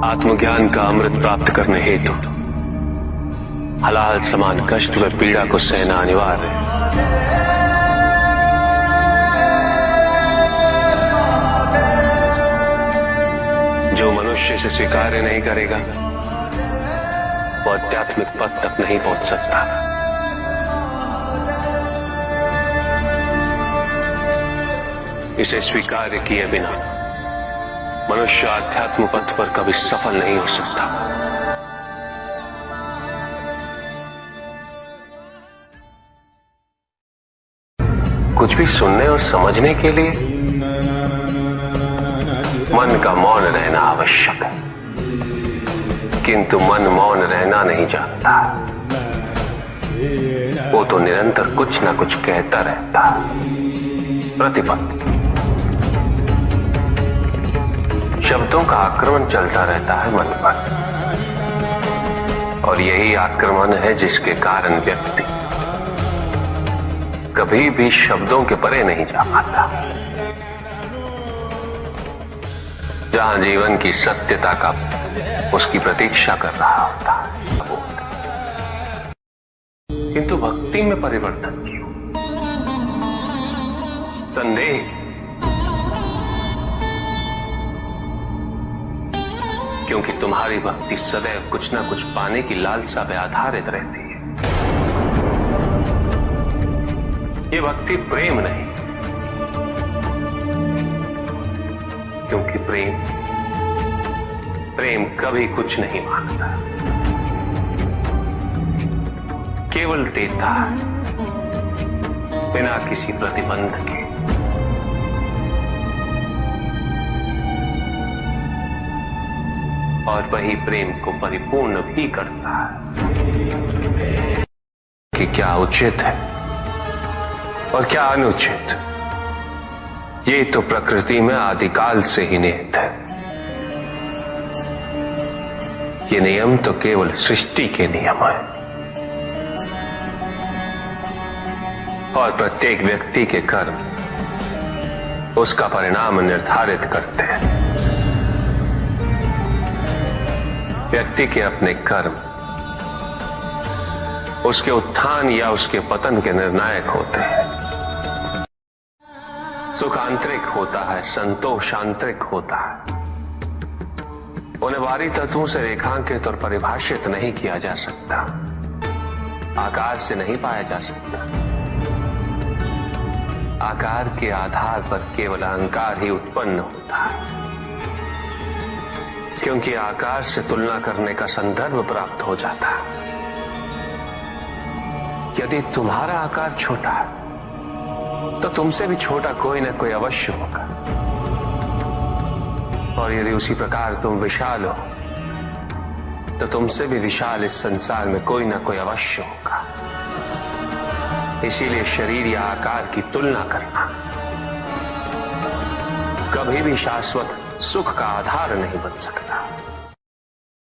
आत्मज्ञान का अमृत प्राप्त करने हेतु हलाल समान कष्ट व पीड़ा को सहना अनिवार्य है। जो मनुष्य इसे स्वीकार नहीं करेगा वो आध्यात्मिक पद तक नहीं पहुंच सकता। इसे स्वीकार किए बिना मनुष्य आध्यात्म पथ पर कभी सफल नहीं हो सकता। कुछ भी सुनने और समझने के लिए मन का मौन रहना आवश्यक है, किंतु मन मौन रहना नहीं जानता। वो तो निरंतर कुछ ना कुछ कहता रहता। प्रतिपत्ति शब्दों का आक्रमण चलता रहता है मन पर, और यही आक्रमण है जिसके कारण व्यक्ति कभी भी शब्दों के परे नहीं जा पाता। जहां जीवन की सत्यता का उसकी प्रतीक्षा कर रहा होता है, किंतु भक्ति में परिवर्तन क्यों? संदेह, क्योंकि तुम्हारी भक्ति सदैव कुछ ना कुछ पाने की लालसा पे आधारित रहती है। ये भक्ति प्रेम नहीं, क्योंकि प्रेम कभी कुछ नहीं मांगता, केवल देता है बिना किसी प्रतिबंध के। और वही प्रेम को परिपूर्ण भी करता है कि क्या उचित है और क्या अनुचित, ये तो प्रकृति में आदिकाल से ही निहित है। ये नियम तो केवल सृष्टि के नियम है, और प्रत्येक व्यक्ति के कर्म उसका परिणाम निर्धारित करते हैं। व्यक्ति के अपने कर्म उसके उत्थान या उसके पतन के निर्णायक होते हैं। सुख आंतरिक होता है, संतोष आंतरिक होता है। उन्हें बाहरी तत्वों से रेखांकित और परिभाषित नहीं किया जा सकता, आकार से नहीं पाया जा सकता। आकार के आधार पर केवल अहंकार ही उत्पन्न होता है, क्योंकि आकार से तुलना करने का संदर्भ प्राप्त हो जाता है। यदि तुम्हारा आकार छोटा है तो तुमसे भी छोटा कोई ना कोई अवश्य होगा, और यदि उसी प्रकार तुम विशाल हो तो तुमसे भी विशाल इस संसार में कोई ना कोई अवश्य होगा। इसीलिए शरीर या आकार की तुलना करना कभी भी शाश्वत सुख का आधार नहीं बन सकता।